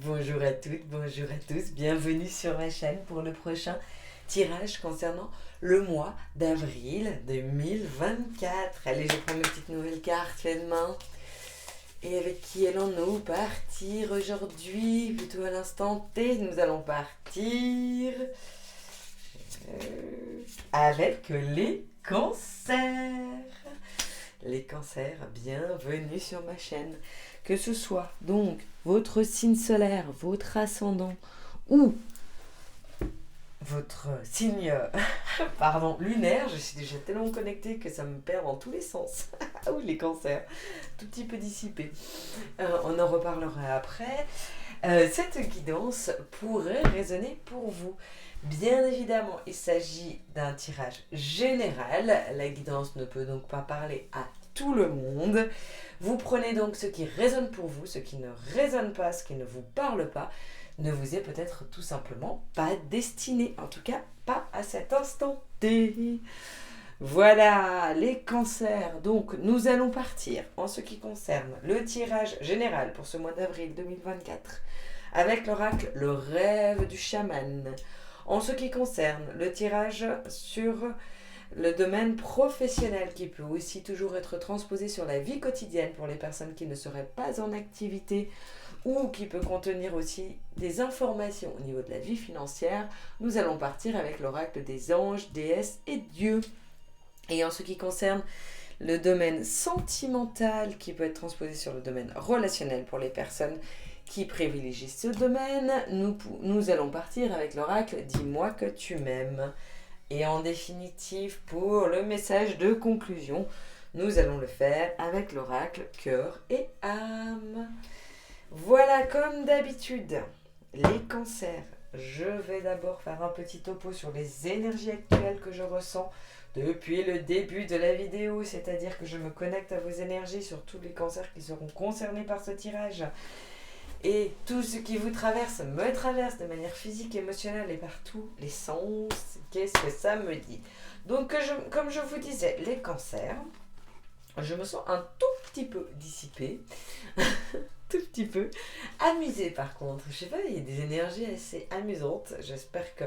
Bonjour à toutes, bonjour à tous, bienvenue sur ma chaîne pour le prochain tirage concernant le mois d'avril 2024. Allez, je prends mes petites nouvelles cartes faites main. Et avec qui allons-nous partir aujourd'hui? Plutôt à l'instant T, nous allons partir avec les cancers. Les cancers, bienvenue sur ma chaîne. Que ce soit donc votre signe solaire, votre ascendant ou votre signe lunaire, je suis déjà tellement connectée que ça me perd dans tous les sens. Ou les cancers, tout petit peu dissipés. On en reparlera après. Cette guidance pourrait résonner pour vous. Bien évidemment, il s'agit d'un tirage général. La guidance ne peut donc pas parler à tout le monde. Vous prenez donc ce qui résonne pour vous, ce qui ne résonne pas, ce qui ne vous parle pas, ne vous est peut-être tout simplement pas destiné. En tout cas, pas à cet instant T. Voilà, les cancers. Donc, nous allons partir en ce qui concerne le tirage général pour ce mois d'avril 2024 avec l'oracle Le Rêve du Chaman. En ce qui concerne le tirage sur le domaine professionnel qui peut aussi toujours être transposé sur la vie quotidienne pour les personnes qui ne seraient pas en activité ou qui peut contenir aussi des informations au niveau de la vie financière, nous allons partir avec l'oracle des anges, déesses et dieux. Et en ce qui concerne le domaine sentimental qui peut être transposé sur le domaine relationnel pour les personnes qui privilégient ce domaine, nous allons partir avec l'oracle Dis-moi que tu m'aimes. Et en définitive, pour le message de conclusion, nous allons le faire avec l'oracle Cœur et âme. Voilà, comme d'habitude, les cancers. Je vais d'abord faire un petit topo sur les énergies actuelles que je ressens depuis le début de la vidéo, c'est-à-dire que je me connecte à vos énergies sur tous les cancers qui seront concernés par ce tirage. Et tout ce qui vous traverse me traverse de manière physique, émotionnelle et par tous les sens. Qu'est-ce que ça me dit? Donc, comme je vous disais, les cancers, je me sens un tout petit peu dissipée, tout petit peu amusée par contre. Je sais pas, il y a des énergies assez amusantes. J'espère que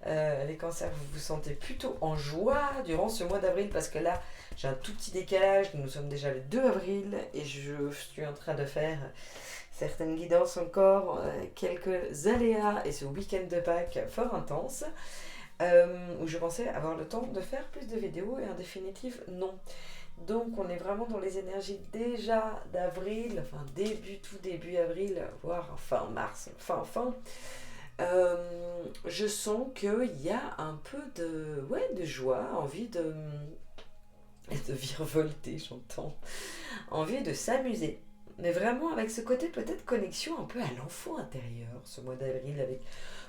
les cancers, vous vous sentez plutôt en joie durant ce mois d'avril parce que là, j'ai un tout petit décalage. Nous sommes déjà le 2 avril et je suis en train de faire certaines guidances encore, quelques aléas et ce week-end de Pâques fort intense où je pensais avoir le temps de faire plus de vidéos et en définitive non. Donc on est vraiment dans les énergies déjà d'avril, enfin tout début avril, voire fin mars, fin. Je sens qu'il y a un peu de joie, envie de virevolter, j'entends, envie de s'amuser. Mais vraiment avec ce côté peut-être connexion un peu à l'enfant intérieur, ce mois d'avril, avec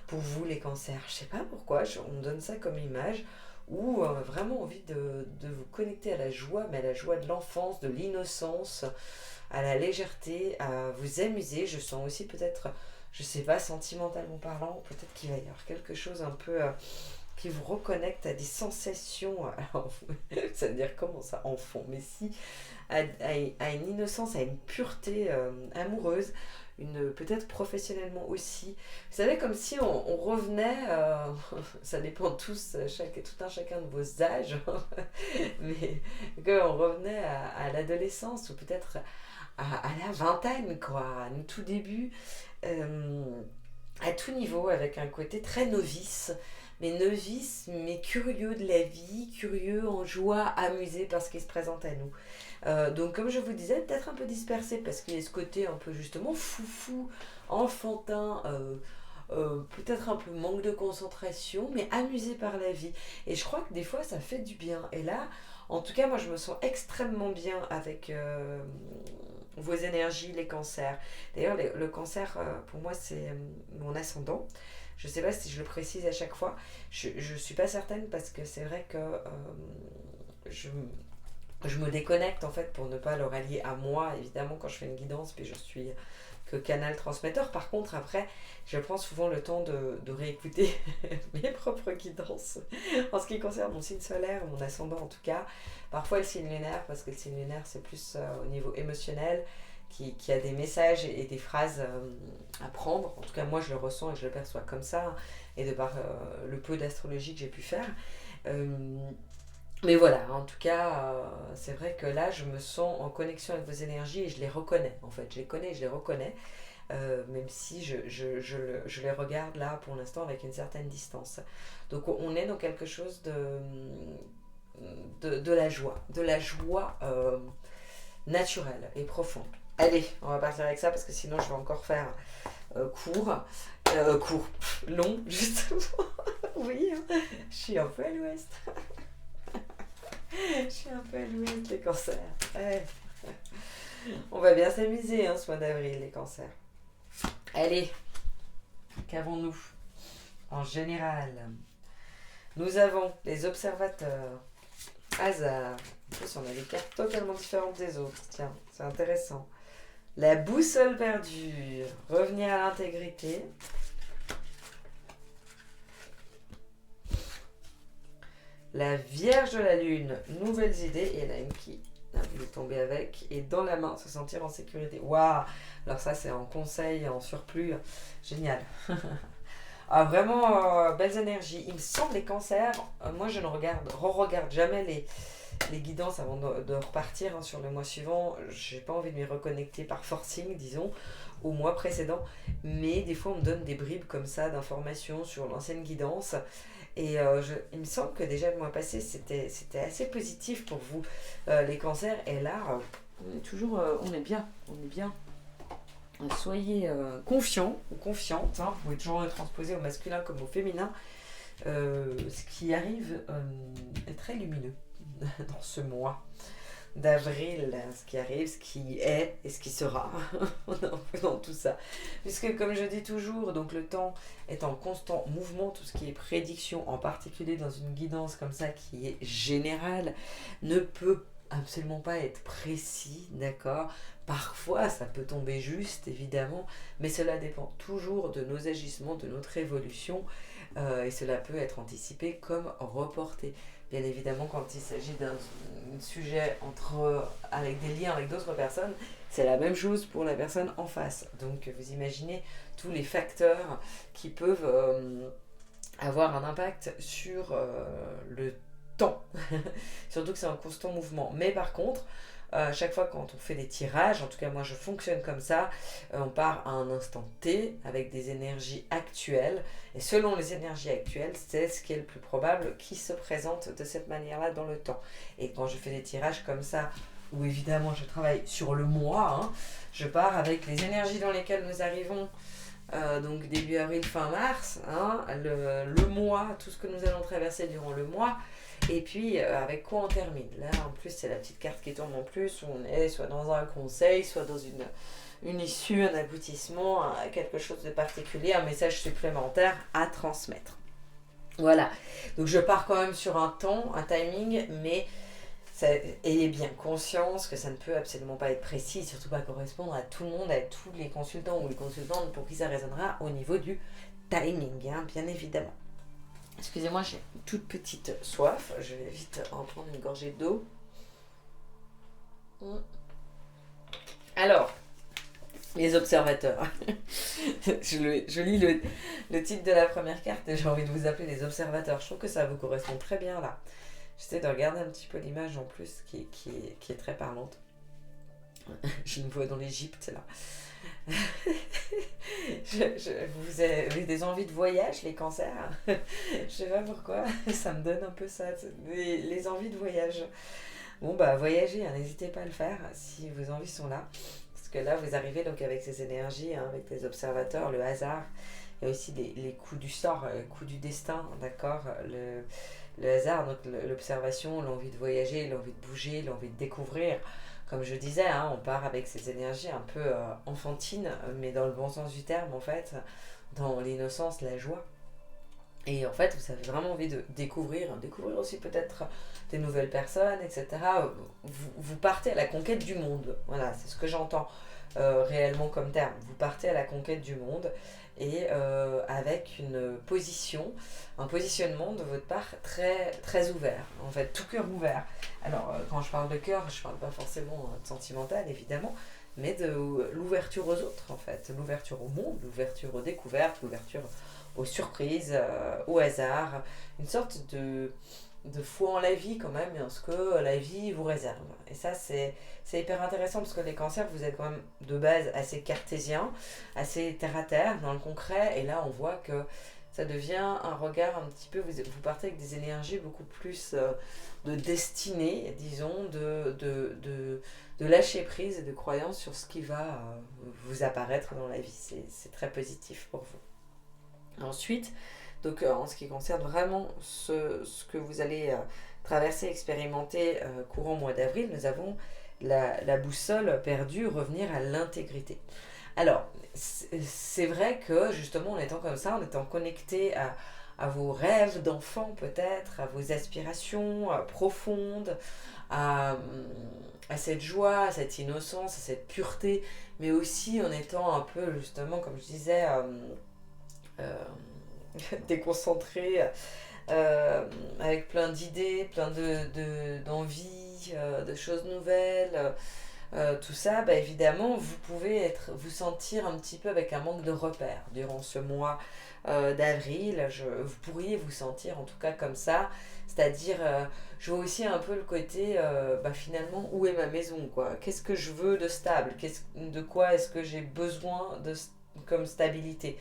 pour vous les cancers. Je sais pas pourquoi, on me donne ça comme image, ou vraiment envie de vous connecter à la joie, mais à la joie de l'enfance, de l'innocence, à la légèreté, à vous amuser. Je sens aussi peut-être, je sais pas, sentimentalement parlant, peut-être qu'il va y avoir quelque chose un peu qui vous reconnecte à des sensations, alors ça veut dire comment ça, enfant, mais si, à une innocence, à une pureté amoureuse, peut-être professionnellement aussi. Vous savez, comme si on revenait, ça dépend tous, tout un chacun de vos âges, mais qu'on revenait à l'adolescence ou peut-être à la vingtaine, quoi, à nos tout débuts, à tout niveau, avec un côté très novice, mais curieux de la vie, curieux, en joie, amusé par ce qui se présente à nous. Donc comme je vous disais, peut-être un peu dispersé parce qu'il y a ce côté un peu justement foufou, enfantin, peut-être un peu manque de concentration, mais amusé par la vie. Et je crois que des fois ça fait du bien. Et là, en tout cas, moi je me sens extrêmement bien avec vos énergies, les cancers. D'ailleurs, le cancer, pour moi, c'est mon ascendant. Je ne sais pas si je le précise à chaque fois. Je ne suis pas certaine parce que c'est vrai que je me déconnecte en fait pour ne pas le rallier à moi, évidemment, quand je fais une guidance, puis je suis que canal transmetteur. Par contre, après, je prends souvent le temps de réécouter mes propres guidances en ce qui concerne mon signe solaire, mon ascendant en tout cas. Parfois le signe lunaire, parce que le signe lunaire, c'est plus au niveau émotionnel, qui a des messages et des phrases à prendre. En tout cas, moi, je le ressens et je le perçois comme ça, et de par le peu d'astrologie que j'ai pu faire. Mais voilà, en tout cas, c'est vrai que là, je me sens en connexion avec vos énergies et je les reconnais, en fait. Je les connais et je les reconnais, même si je les regarde là, pour l'instant, avec une certaine distance. Donc, on est dans quelque chose de la joie naturelle et profonde. Allez, on va partir avec ça parce que sinon je vais encore faire long, justement. Oui, hein. Je suis un peu à l'ouest. Je suis un peu à l'ouest, les cancers. Ouais. On va bien s'amuser ce mois d'avril, les cancers. Allez, qu'avons-nous en général? Nous avons les observateurs. Hasard. En plus, on a des cartes totalement différentes des autres. Tiens, c'est intéressant. La boussole perdue. Revenir à l'intégrité. La Vierge de la Lune. Nouvelles idées. Et il y en a une qui est tombée avec. Et dans la main, se sentir en sécurité. Waouh! Alors ça, c'est en conseil, en surplus. Génial. Ah, vraiment, belles énergies. Il me semble, les cancers, moi je ne regarde jamais les guidances avant de repartir sur le mois suivant. J'ai pas envie de m'y reconnecter par forcing, disons, au mois précédent. Mais des fois, on me donne des bribes comme ça d'informations sur l'ancienne guidance. Et il me semble que déjà le mois passé, c'était assez positif pour vous, les cancers. Et là, on est bien. Soyez confiants ou confiantes, vous pouvez toujours le transposer au masculin comme au féminin. Ce qui arrive est très lumineux dans ce mois d'avril, ce qui arrive, ce qui est et ce qui sera. On est un peu dans tout ça. Puisque comme je dis toujours, donc le temps est en constant mouvement, tout ce qui est prédiction, en particulier dans une guidance comme ça qui est générale, ne peut absolument pas être précis, d'accord? Parfois, ça peut tomber juste, évidemment, mais cela dépend toujours de nos agissements, de notre évolution, et cela peut être anticipé comme reporté. Bien évidemment, quand il s'agit d'un sujet avec des liens avec d'autres personnes, c'est la même chose pour la personne en face. Donc, vous imaginez tous les facteurs qui peuvent avoir un impact sur le temps. Surtout que c'est un constant mouvement. Mais par contre, chaque fois quand on fait des tirages, en tout cas moi je fonctionne comme ça, on part à un instant T avec des énergies actuelles, et selon les énergies actuelles, c'est ce qui est le plus probable qui se présente de cette manière-là dans le temps. Et quand je fais des tirages comme ça, où évidemment je travaille sur le mois, je pars avec les énergies dans lesquelles nous arrivons, donc début avril, fin mars, le mois, tout ce que nous allons traverser durant le mois, et puis avec quoi on termine. Là en plus c'est la petite carte qui tombe en plus, où on est soit dans un conseil, soit dans une issue, un aboutissement, quelque chose de particulier, un message supplémentaire à transmettre. Voilà, donc je pars quand même sur un temps, un timing, mais ayez bien conscience que ça ne peut absolument pas être précis, surtout pas correspondre à tout le monde, à tous les consultants ou les consultantes pour qui ça résonnera au niveau du timing, bien évidemment. Excusez-moi, j'ai une toute petite soif, je vais vite en prendre une gorgée d'eau. Alors, les observateurs. je lis le titre de la première carte et j'ai envie de vous appeler les observateurs. Je trouve que ça vous correspond très bien là. J'essaie de regarder un petit peu l'image en plus qui est très parlante. Je me vois dans l'Égypte là. Vous avez des envies de voyage, les cancers? Je sais pas pourquoi, ça me donne un peu ça, les envies de voyage. Bon bah voyagez, n'hésitez pas à le faire si vos envies sont là. Parce que là vous arrivez donc avec ces énergies, avec les observateurs, le hasard, il y a aussi les coups du sort, les coups du destin, d'accord, le hasard, donc l'observation, l'envie de voyager, l'envie de bouger, l'envie de découvrir. Comme je disais, on part avec ces énergies un peu enfantines, mais dans le bon sens du terme, en fait, dans l'innocence, la joie. Et en fait, vous avez vraiment envie de découvrir aussi peut-être des nouvelles personnes, etc. Vous partez à la conquête du monde. Voilà, c'est ce que j'entends réellement comme terme. Vous partez à la conquête du monde et avec un positionnement de votre part très, très ouvert, en fait, tout cœur ouvert. Alors, quand je parle de cœur, je ne parle pas forcément de sentimental, évidemment, mais de l'ouverture aux autres en fait, l'ouverture au monde, l'ouverture aux découvertes, l'ouverture aux surprises, au hasard, une sorte de foi en la vie quand même, et en ce que la vie vous réserve. Et ça, c'est hyper intéressant parce que les cancers, vous êtes quand même de base assez cartésien, assez terre à terre, dans le concret, et là on voit que ça devient un regard un petit peu, vous partez avec des énergies beaucoup plus de destinée, disons, de lâcher prise et de croyance sur ce qui va vous apparaître dans la vie. C'est très positif pour vous. Ensuite, donc en ce qui concerne vraiment ce que vous allez traverser, expérimenter courant mois d'avril, nous avons la boussole perdue, revenir à l'intégrité. Alors, c'est vrai que justement en étant comme ça, en étant connecté à vos rêves d'enfant peut-être, à vos aspirations profondes, à, à cette joie, à cette innocence, à cette pureté, mais aussi en étant un peu justement, comme je disais, euh, déconcentré, avec plein d'idées, plein d'envies, de choses nouvelles. Tout ça, bah, évidemment, vous pouvez vous sentir un petit peu avec un manque de repères durant ce mois d'avril. Vous pourriez vous sentir en tout cas comme ça, c'est-à-dire, je vois aussi un peu le côté, bah, finalement, où est ma maison, quoi? Qu'est-ce que je veux de stable? De quoi est-ce que j'ai besoin comme stabilité?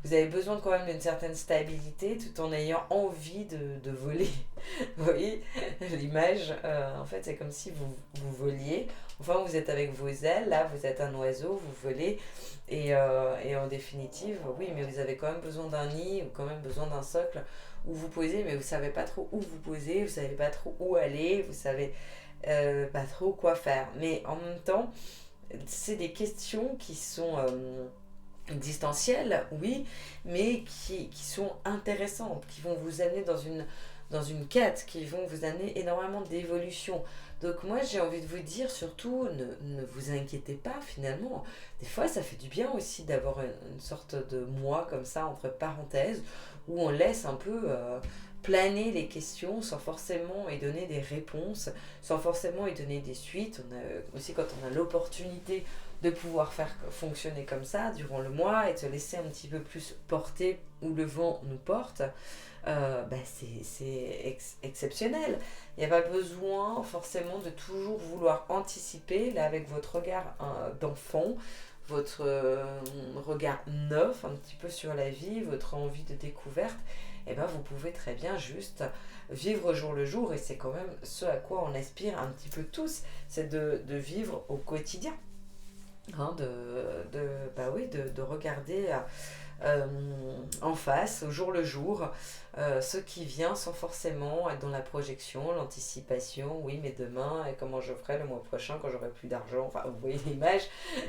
Vous avez besoin quand même d'une certaine stabilité tout en ayant envie de voler. Vous voyez l'image, en fait c'est comme si vous voliez. Enfin vous êtes avec vos ailes, là vous êtes un oiseau, vous volez. Et en définitive, oui, mais vous avez quand même besoin d'un nid ou quand même besoin d'un socle où vous posez, mais vous savez pas trop où vous posez, vous savez pas trop où aller, vous savez pas trop quoi faire. Mais en même temps, c'est des questions qui sont existentielles, oui, mais qui sont intéressantes, qui vont vous amener dans une quête, qui vont vous amener énormément d'évolution. Donc moi j'ai envie de vous dire surtout, ne vous inquiétez pas finalement. Des fois ça fait du bien aussi d'avoir une sorte de moi comme ça, entre parenthèses, où on laisse un peu planer les questions sans forcément y donner des réponses, sans forcément y donner des suites. On a, aussi quand on a l'opportunité de pouvoir faire fonctionner comme ça durant le mois et de se laisser un petit peu plus porter où le vent nous porte, bah c'est exceptionnel. Il n'y a pas besoin forcément de toujours vouloir anticiper, là avec votre regard d'enfant, votre regard neuf un petit peu sur la vie, votre envie de découverte, et ben vous pouvez très bien juste vivre au jour le jour, et c'est quand même ce à quoi on aspire un petit peu tous, c'est de vivre au quotidien. Hein, bah oui, de regarder en face, au jour le jour, ce qui vient sans forcément être dans la projection, l'anticipation, oui, mais demain, et comment je ferai le mois prochain quand j'aurai plus d'argent. Enfin, vous voyez l'image,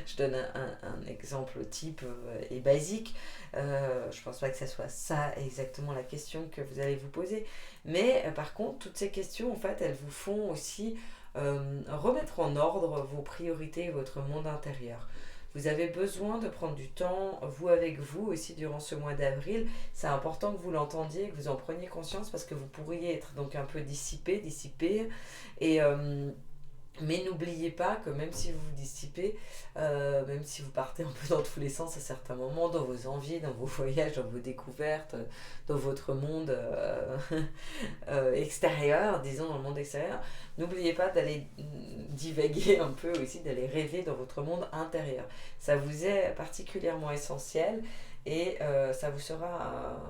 je donne un exemple type et basique. Je pense pas que ce soit ça exactement la question que vous allez vous poser. Mais par contre, toutes ces questions, en fait, elles vous font aussi remettre en ordre vos priorités, votre monde intérieur. Vous avez besoin de prendre du temps, vous avec vous aussi durant ce mois d'avril. C'est important que vous l'entendiez, que vous en preniez conscience parce que vous pourriez être donc un peu dissipé. Et, mais n'oubliez pas que même si vous vous dissipez, même si vous partez un peu dans tous les sens à certains moments, dans vos envies, dans vos voyages, dans vos découvertes, dans votre monde extérieur, disons dans le monde extérieur, n'oubliez pas d'aller divaguer un peu aussi, d'aller rêver dans votre monde intérieur. Ça vous est particulièrement essentiel et ça vous sera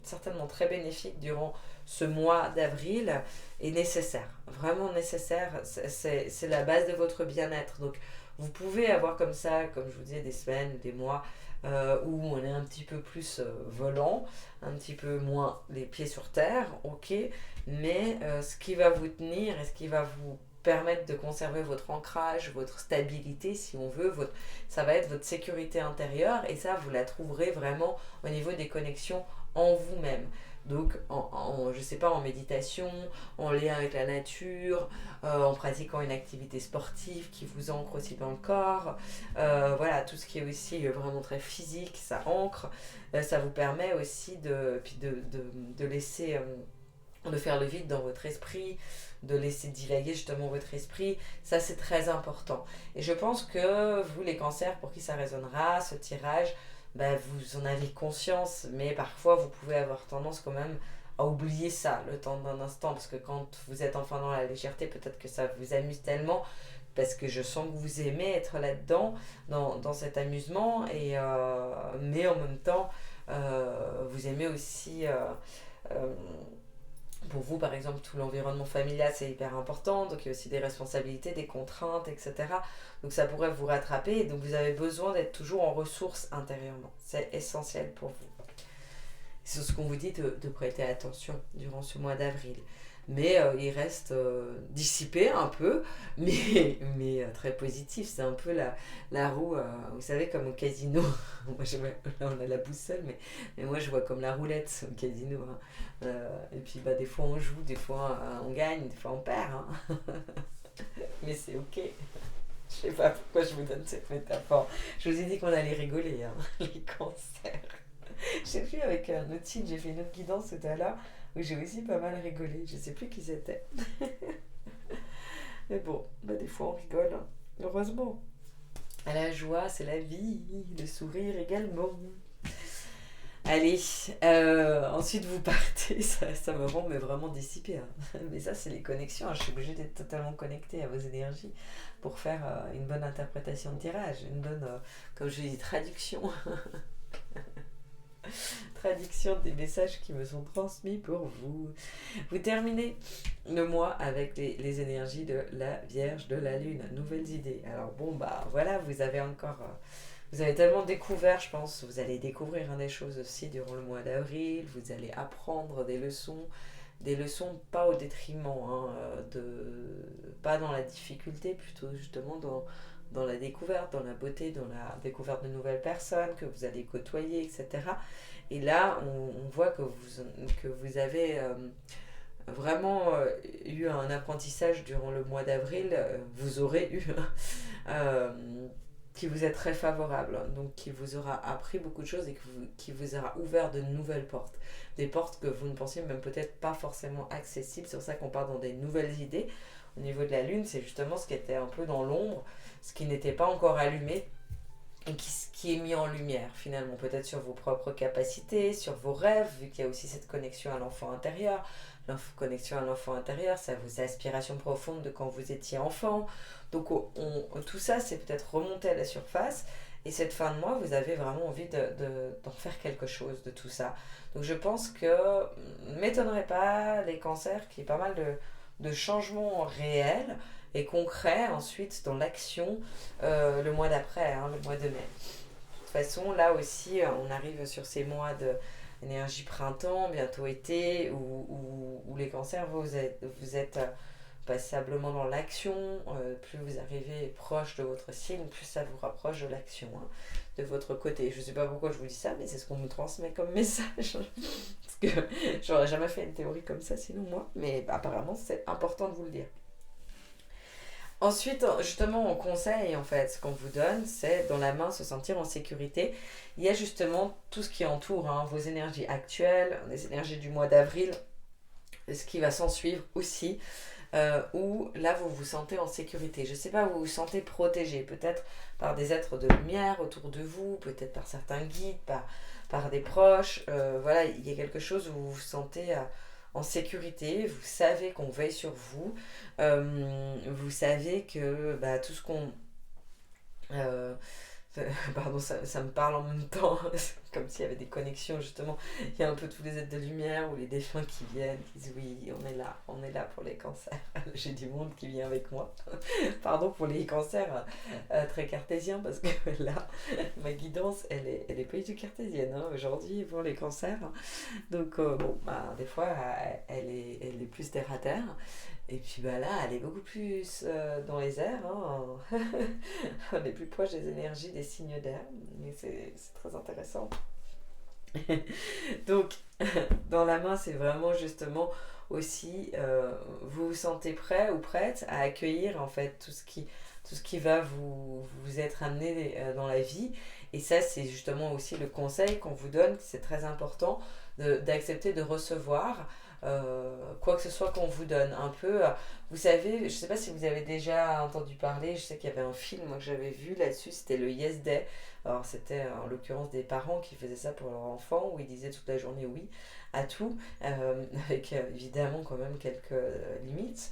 certainement très bénéfique durant ce mois d'avril est nécessaire, vraiment nécessaire, c'est la base de votre bien-être. Donc vous pouvez avoir comme ça, comme je vous disais, des semaines, des mois où on est un petit peu plus volant, un petit peu moins les pieds sur terre, ok, mais ce qui va vous tenir et ce qui va vous permettre de conserver votre ancrage, votre stabilité si on veut, ça va être votre sécurité intérieure et ça vous la trouverez vraiment au niveau des connexions en vous-même. Donc, je sais pas, en méditation, en lien avec la nature, en pratiquant une activité sportive qui vous ancre aussi dans le corps. Voilà, tout ce qui est aussi vraiment très physique, ça ancre. Ça vous permet aussi de laisser de faire le vide dans votre esprit, de laisser divaguer justement votre esprit, ça c'est très important. Et je pense que vous les cancers, pour qui ça résonnera, ce tirage, ben, vous en avez conscience, mais parfois vous pouvez avoir tendance quand même à oublier ça le temps d'un instant, parce que quand vous êtes enfin dans la légèreté, peut-être que ça vous amuse tellement, parce que je sens que vous aimez être là-dedans, dans cet amusement, mais en même temps, vous aimez aussi... euh, pour vous, par exemple, tout l'environnement familial, c'est hyper important. Donc, il y a aussi des responsabilités, des contraintes, etc. Donc, ça pourrait vous rattraper. Donc, vous avez besoin d'être toujours en ressources intérieurement. C'est essentiel pour vous. C'est ce qu'on vous dit de prêter attention durant ce mois d'avril. Mais il reste dissipé un peu, mais très positif. C'est un peu la roue, vous savez, comme au casino. Moi, là, on a la boussole, mais moi, je vois comme la roulette au casino. Hein. Et puis, bah, des fois, on joue, des fois, on gagne, des fois, on perd. Hein. Mais c'est ok. Je sais pas pourquoi je vous donne cette métaphore. Je vous ai dit qu'on allait rigoler, hein, les cancers. J'ai vu avec un autre site, j'ai fait une autre guidance tout à l'heure où j'ai aussi pas mal rigolé. Je sais plus qui c'était. Mais bon, bah des fois on rigole. Hein. Heureusement. La joie, c'est la vie. Le sourire également. Allez, ensuite vous partez. Ça me rend mais vraiment dissipée. Hein. Mais ça, c'est les connexions. Je suis obligée d'être totalement connectée à vos énergies pour faire une bonne interprétation de tirage. Une bonne, comme je dis, traduction. Traduction des messages qui me sont transmis pour vous. Vous terminez le mois avec les énergies de la Vierge de la Lune. Nouvelles idées. Alors bon, bah voilà, vous avez encore... vous avez tellement découvert, je pense. Vous allez découvrir des choses aussi durant le mois d'avril. Vous allez apprendre des leçons. Des leçons pas au détriment, hein, pas dans la difficulté, plutôt justement dans la découverte, dans la beauté, dans la découverte de nouvelles personnes que vous allez côtoyer, etc. Et là, on voit que vous avez vraiment eu un apprentissage durant le mois d'avril, vous aurez eu, euh, qui vous est très favorable, donc qui vous aura appris beaucoup de choses et qui vous aura ouvert de nouvelles portes. Des portes que vous ne pensiez même peut-être pas forcément accessibles, c'est pour ça qu'on part dans des nouvelles idées. Au niveau de la Lune, c'est justement ce qui était un peu dans l'ombre, ce qui n'était pas encore allumé et qui est mis en lumière finalement, peut-être sur vos propres capacités, sur vos rêves, vu qu'il y a aussi cette connexion à l'enfant intérieur. Connexion à l'enfant intérieur, ça vos aspirations profondes de quand vous étiez enfant. Donc tout ça, c'est peut-être remonté à la surface. Et cette fin de mois, vous avez vraiment envie d'en faire quelque chose de tout ça. Donc je pense que ne m'étonnerait pas les cancers qu'il y ait pas mal de changements réels et concrets ensuite dans l'action le mois d'après, hein, le mois de mai. De toute façon, là aussi, on arrive sur ces mois de énergie printemps, bientôt été, où les cancers, vous êtes passablement dans l'action. Plus vous arrivez proche de votre signe, plus ça vous rapproche de l'action, hein, de votre côté. Je ne sais pas pourquoi je vous dis ça, mais c'est ce qu'on nous transmet comme message. Parce que j'aurais jamais fait une théorie comme ça sinon moi, mais apparemment c'est important de vous le dire. Ensuite, justement, en conseil, en fait, ce qu'on vous donne, c'est dans la main se sentir en sécurité. Il y a justement tout ce qui entoure, hein, vos énergies actuelles, les énergies du mois d'avril, ce qui va s'en suivre aussi, où là vous vous sentez en sécurité. Je ne sais pas, vous vous sentez protégé, peut-être par des êtres de lumière autour de vous, peut-être par certains guides, par des proches. Voilà, il y a quelque chose où vous vous sentez en sécurité, vous savez qu'on veille sur vous, vous savez que bah, tout ce qu'on... pardon, ça me parle en même temps, comme s'il y avait des connexions justement. Il y a un peu tous les êtres de lumière ou les défunts qui viennent, qui disent oui, on est là pour les cancers. J'ai du monde qui vient avec moi. Pardon pour les cancers très cartésiens, parce que là, ma guidance, elle est pas du tout cartésienne, hein, aujourd'hui pour les cancers. Donc bon, bah, des fois, elle est plus terre à terre. Et puis bah là, elle est beaucoup plus dans les airs. Hein. On est plus proche des énergies, des signes d'air. Et c'est très intéressant. Donc, dans la main, c'est vraiment justement aussi, vous vous sentez prêt ou prête à accueillir en fait tout ce qui va vous être amené dans la vie. Et ça, c'est justement aussi le conseil qu'on vous donne, c'est très important d'accepter de recevoir quoi que ce soit qu'on vous donne. Un peu, vous savez, je ne sais pas si vous avez déjà entendu parler, je sais qu'il y avait un film moi, que j'avais vu là-dessus, c'était le Yes Day. Alors c'était en l'occurrence des parents qui faisaient ça pour leur enfant, où ils disaient toute la journée oui à tout, avec évidemment quand même quelques limites.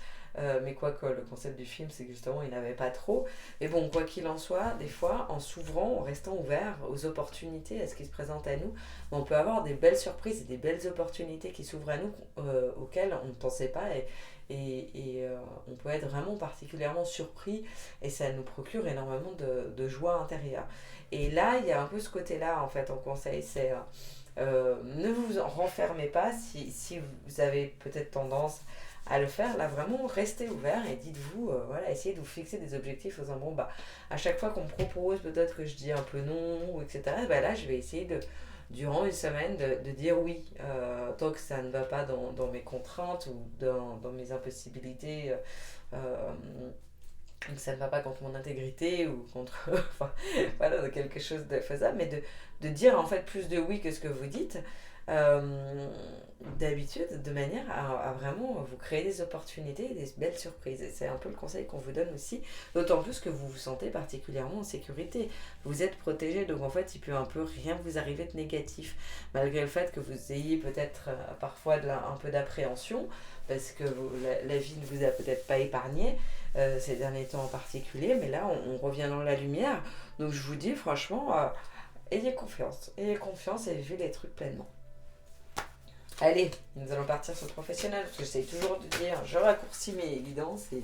Mais quoi que le concept du film, c'est que justement, il n'avait pas trop. Mais bon, quoi qu'il en soit, des fois, en s'ouvrant, en restant ouvert aux opportunités, à ce qui se présente à nous, on peut avoir des belles surprises et des belles opportunités qui s'ouvrent à nous, auxquelles on ne pensait pas. Et on peut être vraiment particulièrement surpris et ça nous procure énormément de joie intérieure. Et là, il y a un peu ce côté-là, en fait, en conseil, c'est ne vous en renfermez pas si vous avez peut-être tendance à le faire. Là, vraiment, restez ouvert et dites-vous, voilà, essayez de vous fixer des objectifs en disant, bon, bah, à chaque fois qu'on me propose, peut-être que je dis un peu non, ou etc., bah, là, je vais essayer durant une semaine, de dire oui, tant que ça ne va pas dans mes contraintes ou dans mes impossibilités, que ça ne va pas contre mon intégrité ou contre enfin, voilà, quelque chose de faisable, mais de dire en fait plus de oui que ce que vous dites d'habitude, de manière à vraiment vous créer des opportunités et des belles surprises. Et c'est un peu le conseil qu'on vous donne aussi, d'autant plus que vous vous sentez particulièrement en sécurité. Vous êtes protégé, donc en fait il peut un peu rien vous arriver de négatif, malgré le fait que vous ayez peut-être parfois un peu d'appréhension, parce que la vie ne vous a peut-être pas épargné ces derniers temps en particulier, mais là on revient dans la lumière. Donc je vous dis franchement, ayez confiance et vivez les trucs pleinement. Allez, nous allons partir sur le professionnel, parce que j'essaie toujours de dire, je raccourcis mes évidences et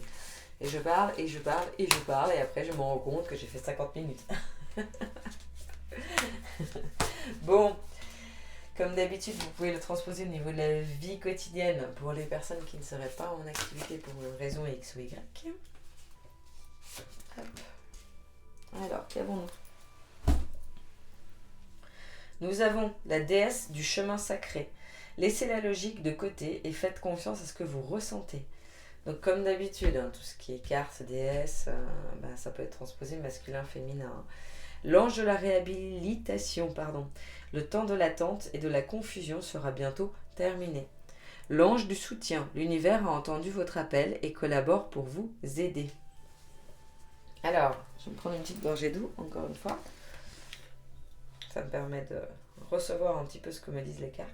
je parle et je parle et je parle, et après je me rends compte que j'ai fait 50 minutes. Bon, comme d'habitude, vous pouvez le transposer au niveau de la vie quotidienne pour les personnes qui ne seraient pas en activité pour une raison X ou Y. Hop. Alors, qu'avons-nous ? Nous avons la déesse du chemin sacré. Laissez la logique de côté et faites confiance à ce que vous ressentez. Donc comme d'habitude, hein, tout ce qui est carte, déesse, ça peut être transposé masculin, féminin. L'ange de la réhabilitation, le temps de l'attente et de la confusion sera bientôt terminé. L'ange du soutien, l'univers a entendu votre appel et collabore pour vous aider. Alors, je vais me prendre une petite gorgée d'eau, encore une fois. Ça me permet de recevoir un petit peu ce que me disent les cartes.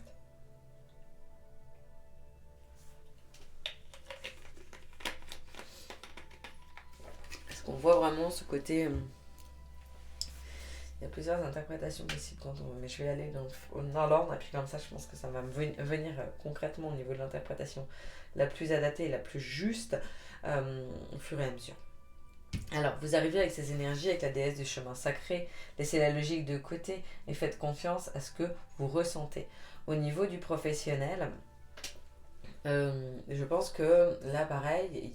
Parce qu'on voit vraiment ce côté... il y a plusieurs interprétations possibles, mais je vais aller dans l'ordre, et puis comme ça, je pense que ça va me venir concrètement au niveau de l'interprétation la plus adaptée et la plus juste au fur et à mesure. Alors, vous arrivez avec ces énergies, avec la déesse du chemin sacré, laissez la logique de côté et faites confiance à ce que vous ressentez. Au niveau du professionnel, je pense que là, pareil,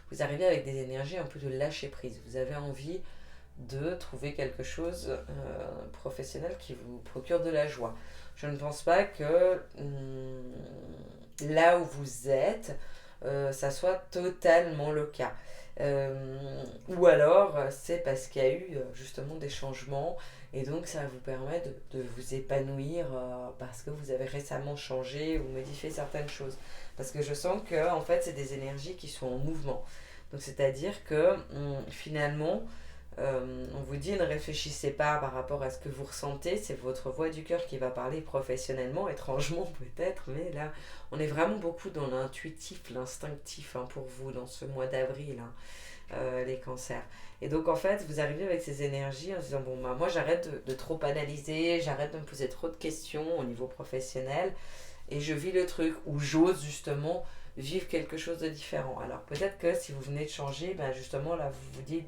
vous arrivez avec des énergies un peu de lâcher prise. Vous avez envie de trouver quelque chose professionnel qui vous procure de la joie. Je ne pense pas que là où vous êtes, ça soit totalement le cas. Ou alors c'est parce qu'il y a eu justement des changements et donc ça vous permet de vous épanouir parce que vous avez récemment changé ou modifié certaines choses. Parce que je sens que en fait c'est des énergies qui sont en mouvement. Donc c'est-à-dire que finalement on vous dit ne réfléchissez pas par rapport à ce que vous ressentez, c'est votre voix du cœur qui va parler professionnellement, étrangement peut-être, mais là on est vraiment beaucoup dans l'intuitif, l'instinctif pour vous dans ce mois d'avril, les cancers. Et donc en fait vous arrivez avec ces énergies en se disant moi j'arrête de trop analyser, j'arrête de me poser trop de questions au niveau professionnel et je vis le truc où j'ose justement vivre quelque chose de différent. Alors peut-être que si vous venez de changer, justement là vous vous dites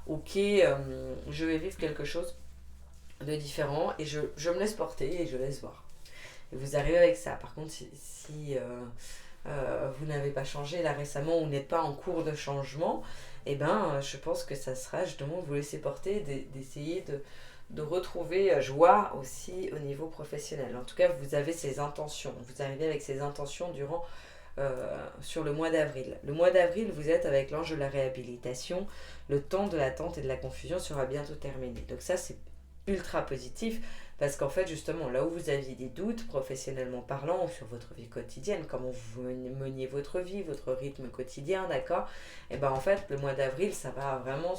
ok, je vais vivre quelque chose de différent et je me laisse porter et je laisse voir. Et vous arrivez avec ça. Par contre, si vous n'avez pas changé là récemment ou n'êtes pas en cours de changement, je pense que ça sera justement vous laisser porter, d'essayer de retrouver joie aussi au niveau professionnel. En tout cas, vous avez ces intentions. Vous arrivez avec ces intentions sur le mois d'avril. Le mois d'avril, vous êtes avec l'ange de la réhabilitation. Le temps de l'attente et de la confusion sera bientôt terminé. Donc ça, c'est ultra positif parce qu'en fait, justement, là où vous aviez des doutes, professionnellement parlant, ou sur votre vie quotidienne, comment vous meniez votre vie, votre rythme quotidien, d'accord? Et ben en fait, le mois d'avril, ça va vraiment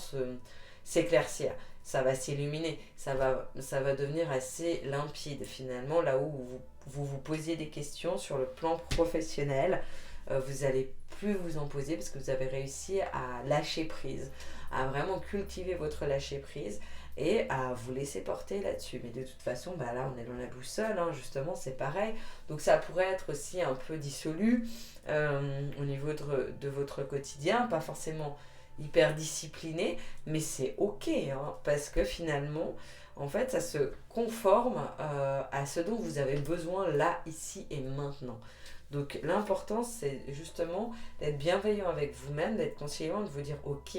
s'éclaircir, ça va s'illuminer, ça va devenir assez limpide finalement, là où vous posiez des questions sur le plan professionnel, vous allez plus vous en poser parce que vous avez réussi à lâcher prise, à vraiment cultiver votre lâcher prise et à vous laisser porter là-dessus. Mais de toute façon, bah là, on est dans la boussole, hein, justement, c'est pareil. Donc ça pourrait être aussi un peu dissolu au niveau de votre quotidien, pas forcément hyper discipliné, mais c'est ok, hein, parce que finalement, en fait, ça se conforme à ce dont vous avez besoin là, ici et maintenant. Donc l'important, c'est justement d'être bienveillant avec vous-même, d'être conscient, de vous dire, ok,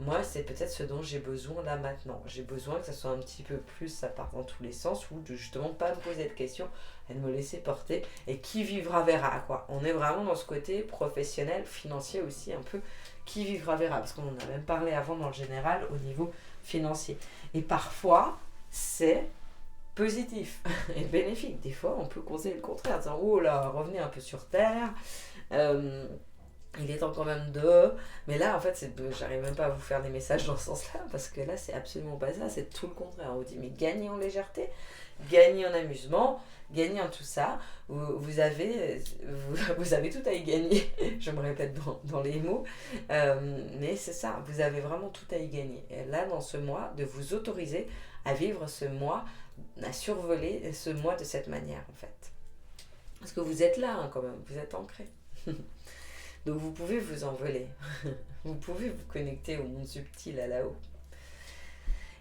moi, c'est peut-être ce dont j'ai besoin là maintenant. J'ai besoin que ça soit un petit peu plus, ça part dans tous les sens, ou de justement pas me poser de questions et de me laisser porter. Et qui vivra verra, quoi. On est vraiment dans ce côté professionnel, financier aussi, un peu qui vivra verra. Parce qu'on en a même parlé avant dans le général au niveau financier. Et parfois, c'est positif et bénéfique. Des fois, on peut conseiller le contraire, disant, oh là, revenez un peu sur terre. Euh, il est temps quand même de... Mais là, en fait, j'arrive même pas à vous faire des messages dans ce sens-là, parce que là, c'est absolument pas ça, c'est tout le contraire. On vous dit, mais gagnez en légèreté, gagnez en amusement, gagnez en tout ça. Vous avez tout à y gagner, je me répète dans les mots, mais c'est ça, vous avez vraiment tout à y gagner. Et là, dans ce mois, de vous autoriser à vivre ce mois, à survoler ce mois de cette manière, en fait. Parce que vous êtes là, hein, quand même, vous êtes ancré. Donc vous pouvez vous envoler, vous pouvez vous connecter au monde subtil là-haut.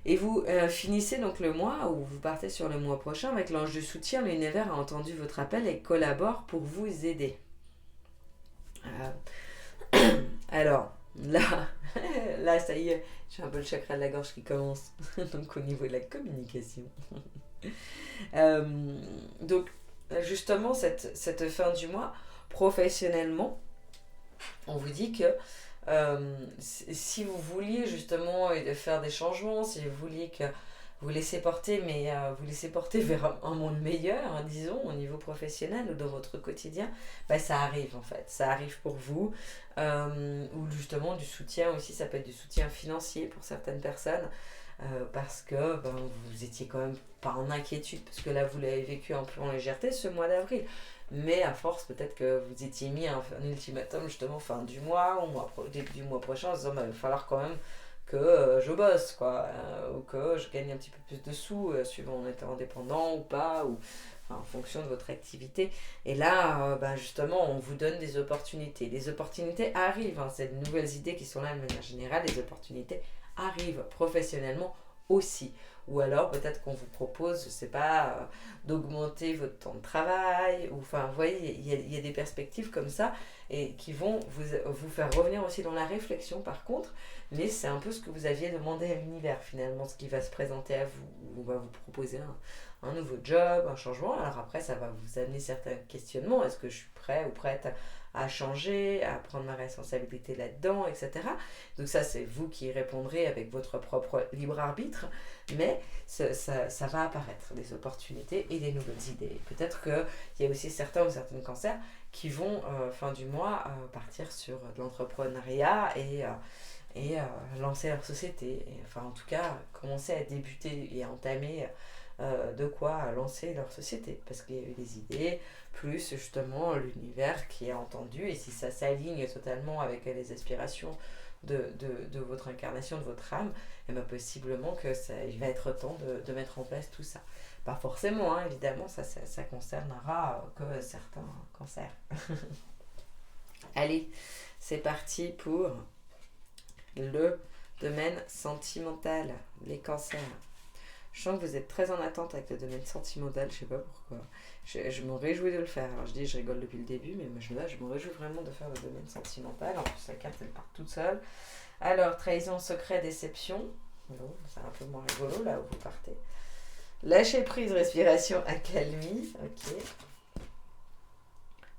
Et vous finissez donc le mois, ou vous partez sur le mois prochain avec l'ange du soutien. L'univers a entendu votre appel et collabore pour vous aider. Alors, là ça y est, j'ai un peu le chakra de la gorge qui commence, donc au niveau de la communication. Donc justement, cette fin du mois, professionnellement, on vous dit que si vous vouliez justement faire des changements, si vous vouliez que vous laissez porter, mais vous laissez porter vers un monde meilleur, hein, disons, au niveau professionnel ou dans votre quotidien, bah, ça arrive en fait. Ça arrive pour vous. Ou justement du soutien aussi, ça peut être du soutien financier pour certaines personnes. Parce que ben, vous étiez quand même pas en inquiétude, parce que là vous l'avez vécu un peu en légèreté ce mois d'avril. Mais à force, peut-être que vous étiez mis un ultimatum justement fin du mois, ou début du mois prochain, en se disant bah, il va falloir quand même que je bosse, quoi, ou que je gagne un petit peu plus de sous, suivant en étant indépendant ou pas, ou enfin, en fonction de votre activité. Et là, bah, justement, on vous donne des opportunités. Les opportunités arrivent, hein, c'est de nouvelles idées qui sont là de manière générale, les opportunités arrivent professionnellement aussi. Ou alors peut-être qu'on vous propose, je sais pas, d'augmenter votre temps de travail, ou enfin, vous voyez, il y a des perspectives comme ça, et qui vont vous faire revenir aussi dans la réflexion par contre, mais c'est un peu ce que vous aviez demandé à l'univers finalement, ce qui va se présenter à vous. On va vous proposer un nouveau job, un changement. Alors après, ça va vous amener certains questionnements. Est-ce que je suis prêt ou prête à changer, à prendre ma responsabilité là-dedans, etc. Donc ça, c'est vous qui répondrez avec votre propre libre arbitre, mais ça va apparaître, des opportunités et des nouvelles idées. Peut-être qu'il y a aussi certains ou certaines cancers qui vont, fin du mois, partir sur de l'entrepreneuriat et lancer leur société. Et, enfin, en tout cas, commencer à débuter et à entamer de quoi lancer leur société. Parce qu'il y a eu des idées, plus justement l'univers qui a entendu. Et si ça s'aligne totalement avec les aspirations de votre incarnation, de votre âme, et bien possiblement il va être temps de mettre en place tout ça. Pas forcément, hein, évidemment, ça concernera que certains cancers. Allez, c'est parti pour le domaine sentimental, les cancers. Je sens que vous êtes très en attente avec le domaine sentimental, je sais pas pourquoi. Je me réjouis de le faire. Alors je dis, je rigole depuis le début, mais moi, je me réjouis vraiment de faire le domaine sentimental. En plus, la carte, elle part toute seule. Alors, trahison, secret, déception. Bon, c'est un peu moins rigolo là où vous partez. Lâcher prise, respiration, accalmie. Ok.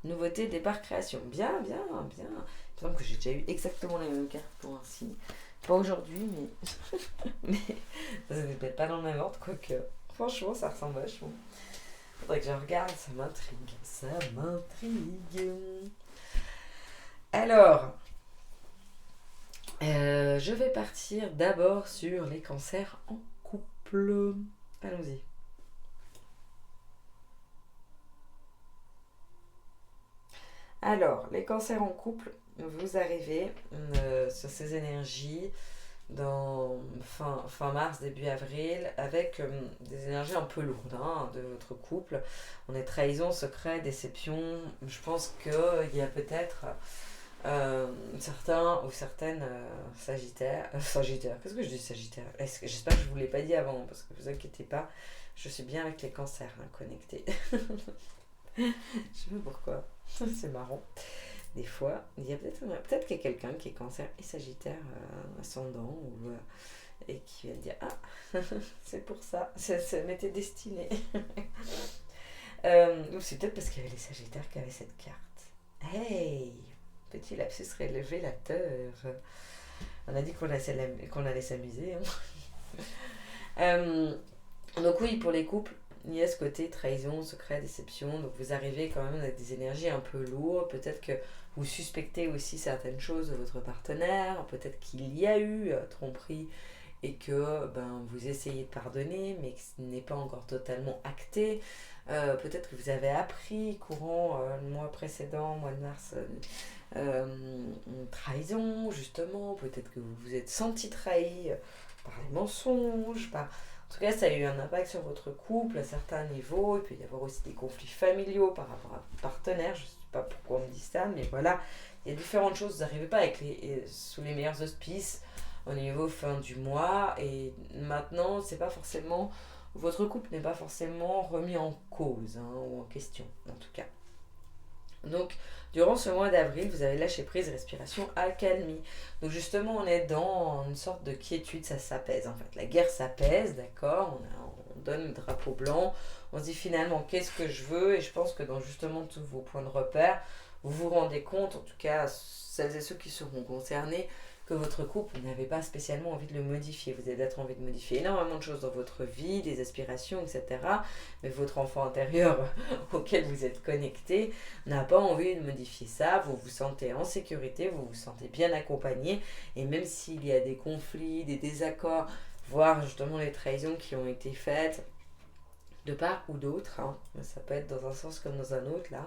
Nouveauté, départ, création. Bien, bien, bien. Il me semble que j'ai déjà eu exactement les mêmes cartes pour un signe. Pas aujourd'hui, mais ça n'est peut-être pas dans le même ordre, quoique franchement ça ressemble vachement. Faudrait que je regarde, ça m'intrigue. Ça m'intrigue. Alors, je vais partir d'abord sur les cancers en couple. Allons-y. Alors, les cancers en couple, vous arrivez sur ces énergies dans fin mars, début avril, avec des énergies un peu lourdes de votre couple. On est trahison, secret, déception. Je pense qu'il y a peut-être certains ou certaines Sagittaires. Qu'est-ce que je dis Sagittaire? J'espère que je ne vous l'ai pas dit avant, parce que vous inquiétez pas, je suis bien avec les cancers connectés. Je sais pas pourquoi, c'est marrant. Des fois, il y a peut-être qu'il y a quelqu'un qui est cancer et sagittaire ascendant et qui va dire ah, c'est pour ça, ça m'était destiné. Ou c'est peut-être parce qu'il y avait les sagittaires qui avaient cette carte. Hey, petit lapsus révélateur. On a dit qu'on allait s'amuser. Donc oui, pour les couples, il y a ce côté trahison, secret, déception. Donc vous arrivez quand même avec des énergies un peu lourdes. Peut-être que vous suspectez aussi certaines choses de votre partenaire. Peut-être qu'il y a eu tromperie et que vous essayez de pardonner, mais que ce n'est pas encore totalement acté. Peut-être que vous avez appris courant le mois précédent, mois de mars, trahison, justement. Peut-être que vous vous êtes senti trahi par les mensonges, par... En tout cas, ça a eu un impact sur votre couple à certains niveaux. Il peut y avoir aussi des conflits familiaux par rapport à votre partenaire. Je ne sais pas pourquoi on me dit ça, mais voilà. Il y a différentes choses. Vous n'arrivez pas sous les meilleurs auspices au niveau fin du mois. Et maintenant, c'est pas forcément... Votre couple n'est pas forcément remis en cause ou en question, en tout cas. Donc, durant ce mois d'avril, vous avez lâché prise, respiration, accalmie. Donc justement, on est dans une sorte de quiétude, ça s'apaise en fait. La guerre s'apaise, d'accord, on donne le drapeau blanc, on se dit finalement qu'est-ce que je veux, et je pense que dans justement tous vos points de repère, vous vous rendez compte, en tout cas celles et ceux qui seront concernés, que votre couple n'avait pas spécialement envie de le modifier. Vous avez peut-être envie de modifier énormément de choses dans votre vie, des aspirations, etc. Mais votre enfant intérieur auquel vous êtes connecté n'a pas envie de modifier ça. Vous vous sentez en sécurité, vous vous sentez bien accompagné. Et même s'il y a des conflits, des désaccords, voire justement les trahisons qui ont été faites, de part ou d'autre, ça peut être dans un sens comme dans un autre là,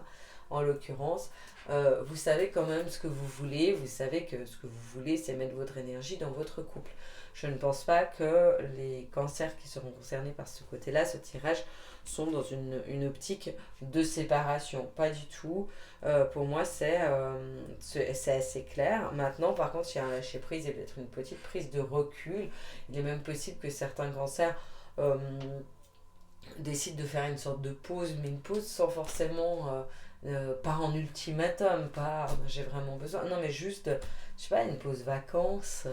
en l'occurrence, vous savez quand même ce que vous voulez, vous savez que ce que vous voulez c'est mettre votre énergie dans votre couple. Je ne pense pas que les cancers qui seront concernés par ce côté-là, ce tirage, sont dans une optique de séparation, pas du tout. Pour moi c'est assez clair. Maintenant par contre il y a un lâcher prise et peut-être une petite prise de recul. Il est même possible que certains cancers décident de faire une sorte de pause, mais une pause sans forcément pas en ultimatum, pas j'ai vraiment besoin, non mais juste je sais pas, une pause vacances,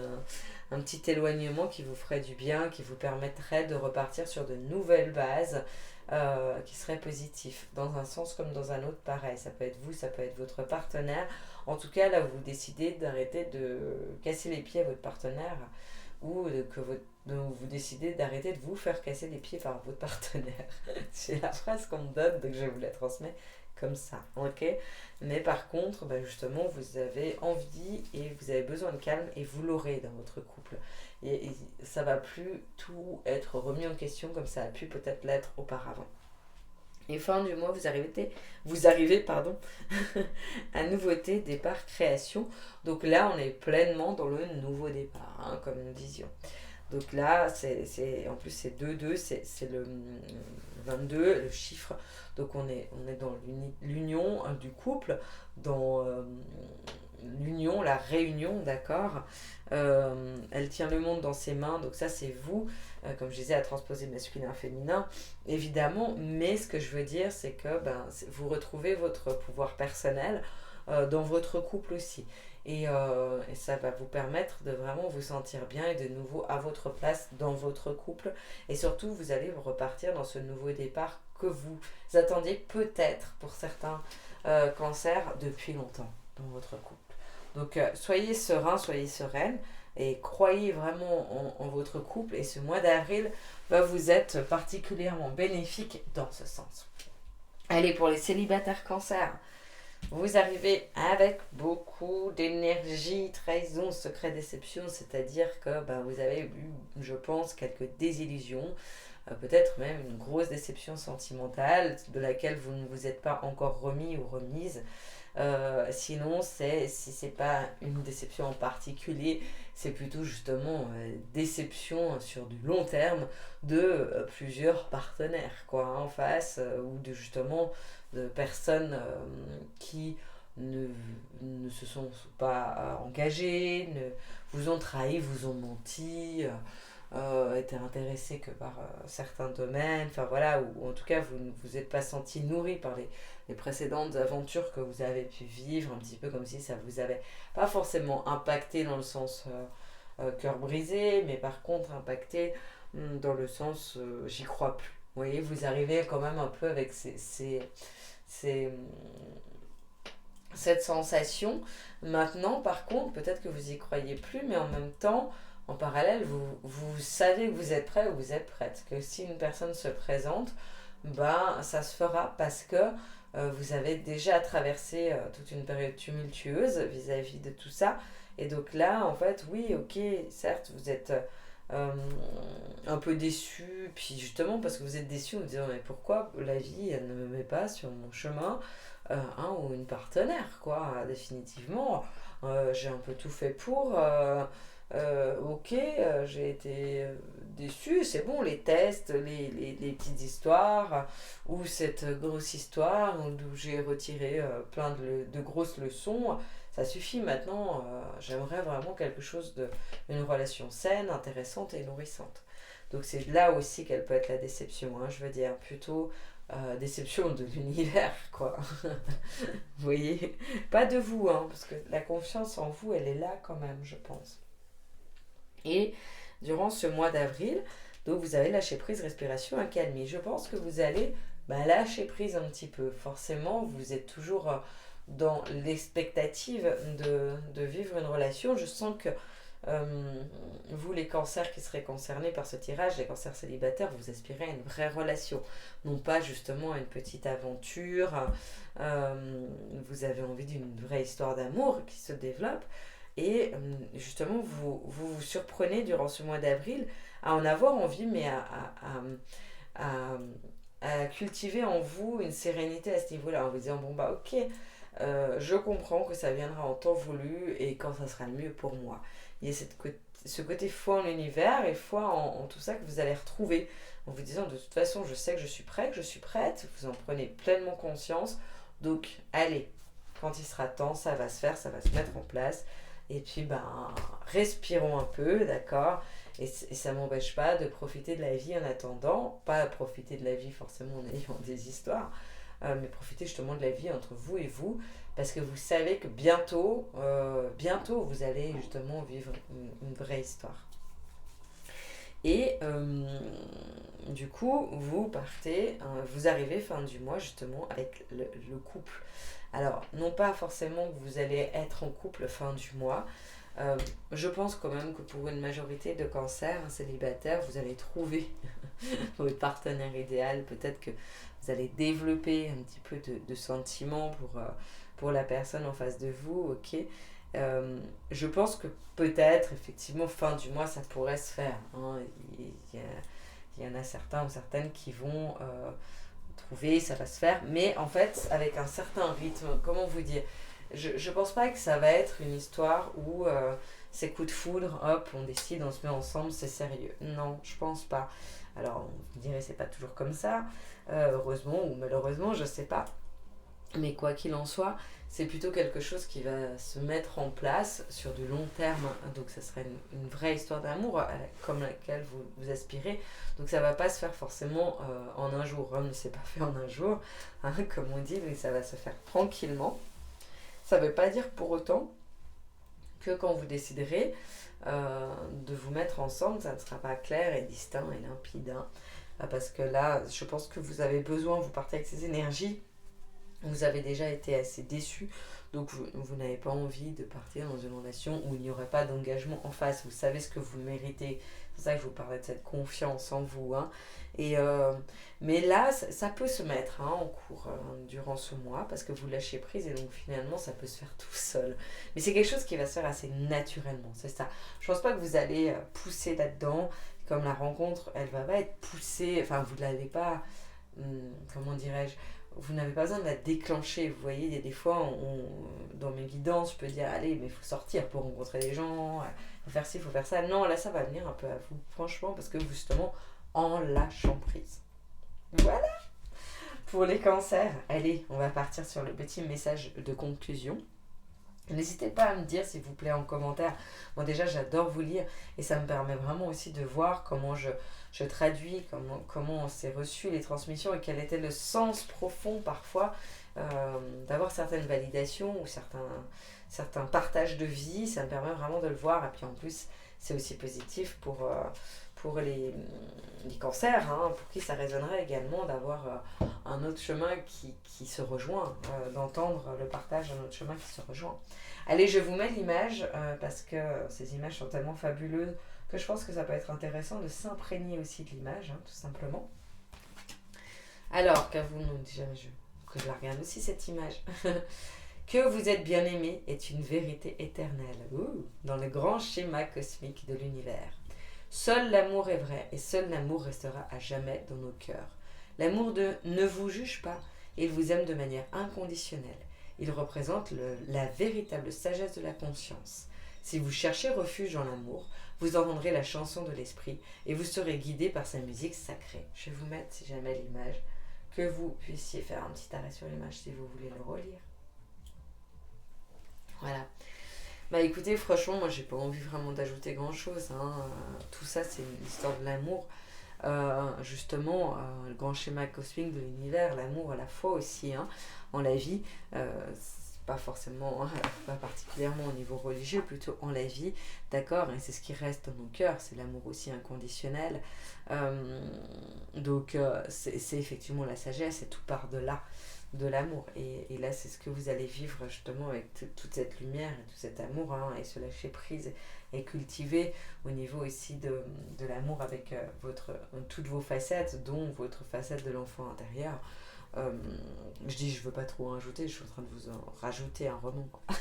un petit éloignement qui vous ferait du bien, qui vous permettrait de repartir sur de nouvelles bases qui seraient positifs dans un sens comme dans un autre. Pareil, ça peut être vous, ça peut être votre partenaire. En tout cas là vous décidez d'arrêter de casser les pieds à votre partenaire, ou vous décidez d'arrêter de vous faire casser les pieds par votre partenaire. C'est la phrase qu'on me donne, donc je vous la transmets comme ça, ok? Mais par contre, justement, vous avez envie et vous avez besoin de calme, et vous l'aurez dans votre couple. Et ça va plus tout être remis en question comme ça a pu peut-être l'être auparavant. Et fin du mois, vous arrivez à nouveauté, départ, création. Donc là, on est pleinement dans le nouveau départ, comme nous disions. Donc là, en plus c'est 2-2, c'est le 22, le chiffre. Donc on est dans l'union du couple, dans l'union, la réunion, d'accord. Elle tient le monde dans ses mains, donc ça c'est vous, comme je disais, à transposer masculin, féminin, évidemment. Mais ce que je veux dire, c'est que vous retrouvez votre pouvoir personnel dans votre couple aussi. Et ça va vous permettre de vraiment vous sentir bien et de nouveau à votre place dans votre couple. Et surtout, vous allez repartir dans ce nouveau départ que vous attendiez peut-être pour certains cancers depuis longtemps dans votre couple. Donc soyez serein, soyez sereine. et croyez vraiment en votre couple. Et ce mois d'avril va vous être particulièrement bénéfique dans ce sens. Allez, pour les célibataires Cancer, vous arrivez avec beaucoup d'énergie, trahison, secret, déception, c'est-à-dire que vous avez eu, je pense, quelques désillusions, peut-être même une grosse déception sentimentale de laquelle vous ne vous êtes pas encore remis ou remise. Sinon, si c'est pas une déception en particulier, c'est plutôt justement déception sur du long terme de plusieurs partenaires en face, ou justement de personnes qui ne se sont pas engagées, vous ont trahi, vous ont menti, étaient intéressés que par certains domaines, ou en tout cas vous ne vous êtes pas senti nourri par les précédentes aventures que vous avez pu vivre, un petit peu comme si ça vous avait pas forcément impacté dans le sens cœur brisé, mais par contre impacté dans le sens j'y crois plus. Vous voyez, vous arrivez quand même un peu avec cette sensation. Maintenant, par contre, peut-être que vous y croyez plus, mais en même temps, en parallèle, vous savez que vous êtes prêt ou vous êtes prête. Que si une personne se présente, ça se fera parce que vous avez déjà traversé toute une période tumultueuse vis-à-vis de tout ça. Et donc là, en fait, oui, ok, certes, vous êtes un peu déçu, puis justement parce que vous êtes déçu en vous disant mais pourquoi la vie elle ne me met pas sur mon chemin ou une partenaire définitivement j'ai un peu tout fait pour ok, j'ai été déçue, c'est bon, les tests, les petites histoires, ou cette grosse histoire d'où j'ai retiré plein de grosses leçons, ça suffit maintenant, j'aimerais vraiment quelque chose une relation saine, intéressante et nourrissante. Donc c'est là aussi qu'elle peut être la déception, je veux dire, plutôt déception de l'univers, vous voyez, pas de vous, parce que la confiance en vous, elle est là quand même, je pense. Et durant ce mois d'avril, donc vous avez lâché prise, respiration, accalmie. Je pense que vous allez lâcher prise un petit peu. Forcément, vous êtes toujours dans l'expectative de vivre une relation. Je sens que vous, les cancers qui seraient concernés par ce tirage, les cancers célibataires, vous aspirez à une vraie relation. Non pas justement à une petite aventure. Vous avez envie d'une vraie histoire d'amour qui se développe. Et justement, vous surprenez durant ce mois d'avril à en avoir envie, mais à cultiver en vous une sérénité à ce niveau-là, en vous disant, ok, je comprends que ça viendra en temps voulu et quand ça sera le mieux pour moi. Il y a ce côté foi en l'univers et foi en tout ça que vous allez retrouver, en vous disant, de toute façon, je sais que je suis prêt, que je suis prête, vous en prenez pleinement conscience, donc allez, quand il sera temps, ça va se faire, ça va se mettre en place. Et puis, respirons un peu, d'accord, et ça ne m'empêche pas de profiter de la vie en attendant, pas profiter de la vie forcément en ayant des histoires, mais profiter justement de la vie entre vous et vous, parce que vous savez que bientôt, vous allez justement vivre une vraie histoire. Et du coup, vous partez, vous arrivez fin du mois justement avec le couple. Alors, non pas forcément que vous allez être en couple fin du mois. Je pense quand même que pour une majorité de cancers célibataires, vous allez trouver votre partenaire idéal. Peut-être que vous allez développer un petit peu de sentiments pour la personne en face de vous, ok. Je pense que peut-être, effectivement, fin du mois, ça pourrait se faire. Il y en a certains ou certaines qui vont trouver, ça va se faire, mais en fait, avec un certain rythme, comment vous dire, je pense pas que ça va être une histoire où c'est coup de foudre, hop, on décide, on se met ensemble, c'est sérieux. Non, je pense pas. Alors, vous direz, c'est pas toujours comme ça, heureusement ou malheureusement, je sais pas. Mais quoi qu'il en soit, c'est plutôt quelque chose qui va se mettre en place sur du long terme. Donc ça serait une vraie histoire d'amour comme laquelle vous aspirez. Donc ça va pas se faire forcément en un jour. Rome ne s'est pas fait en un jour, comme on dit, mais ça va se faire tranquillement. Ça veut pas dire pour autant que quand vous déciderez de vous mettre ensemble, ça ne sera pas clair et distinct et limpide. Parce que là, je pense que vous avez besoin, vous partez avec ces énergies vous avez déjà été assez déçu, donc vous n'avez pas envie de partir dans une relation où il n'y aurait pas d'engagement en face. Vous savez ce que vous méritez. C'est pour ça que je vous parlais de cette confiance en vous. Hein. Et, mais là, ça peut se mettre en cours durant ce mois parce que vous lâchez prise et donc finalement, ça peut se faire tout seul. Mais c'est quelque chose qui va se faire assez naturellement, c'est ça. Je pense pas que vous allez pousser là-dedans. Comme la rencontre, elle va pas être poussée, enfin, vous ne l'avez pas, comment dirais-je, vous n'avez pas besoin de la déclencher. Vous voyez, il y a des fois, dans mes guidances, je peux dire, allez, mais il faut sortir pour rencontrer des gens, il faut faire ci, il faut faire ça. Non, là, ça va venir un peu à vous, franchement, parce que justement, en lâchant prise. Voilà pour les cancers. Allez, on va partir sur le petit message de conclusion. N'hésitez pas à me dire, s'il vous plaît, en commentaire. Moi, déjà, j'adore vous lire et ça me permet vraiment aussi de voir comment je traduis, comment c'est reçu les transmissions et quel était le sens profond parfois d'avoir certaines validations ou certains partages de vie. Ça me permet vraiment de le voir. Et puis en plus, c'est aussi positif pour les cancers, hein, pour qui ça résonnerait également d'avoir un autre chemin qui se rejoint, d'entendre le partage d'un autre chemin qui se rejoint. Allez, je vous mets l'image parce que ces images sont tellement fabuleuses que je pense que ça peut être intéressant de s'imprégner aussi de l'image, hein, tout simplement. Alors, qu'avons-nous déjà que je la regarde aussi cette image. Que vous êtes bien aimé est une vérité éternelle. Dans le grand schéma cosmique de l'univers. Seul l'amour est vrai et seul l'amour restera à jamais dans nos cœurs. L'amour ne vous juge pas, il vous aime de manière inconditionnelle. Il représente la véritable sagesse de la conscience. Si vous cherchez refuge dans l'amour, vous entendrez la chanson de l'esprit et vous serez guidé par sa musique sacrée. Je vais vous mettre, si jamais, l'image, que vous puissiez faire un petit arrêt sur l'image si vous voulez le relire. Voilà. Bah écoutez, franchement, moi j'ai pas envie vraiment d'ajouter grand chose. Hein. Tout ça, c'est l'histoire de l'amour. Justement, le grand schéma cosmique de l'univers, l'amour à la fois aussi, hein, en la vie. C'est pas forcément, pas particulièrement au niveau religieux, plutôt en la vie, d'accord, et c'est ce qui reste dans nos cœurs, c'est l'amour aussi inconditionnel. Donc, c'est effectivement la sagesse, et tout part de là. De l'amour et là c'est ce que vous allez vivre justement avec toute cette lumière et tout cet amour, hein, et se lâcher prise et cultiver au niveau aussi de l'amour avec toutes vos facettes, dont votre facette de l'enfant intérieur. Je veux pas trop en rajouter, je suis en train de vous en rajouter un roman, quoi.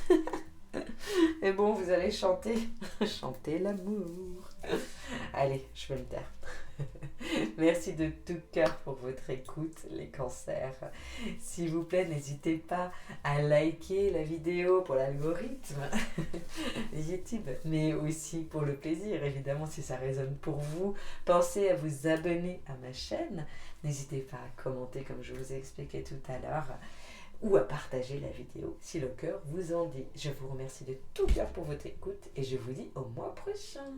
Et bon, vous allez chanter chanter l'amour. Allez, je vais me taire. Merci de tout cœur pour votre écoute, les cancers. S'il vous plaît, n'hésitez pas à liker la vidéo pour l'algorithme YouTube, mais aussi pour le plaisir, évidemment, si ça résonne pour vous. Pensez à vous abonner à ma chaîne. N'hésitez pas à commenter, comme je vous ai expliqué tout à l'heure, ou à partager la vidéo si le cœur vous en dit. Je vous remercie de tout cœur pour votre écoute et je vous dis au mois prochain.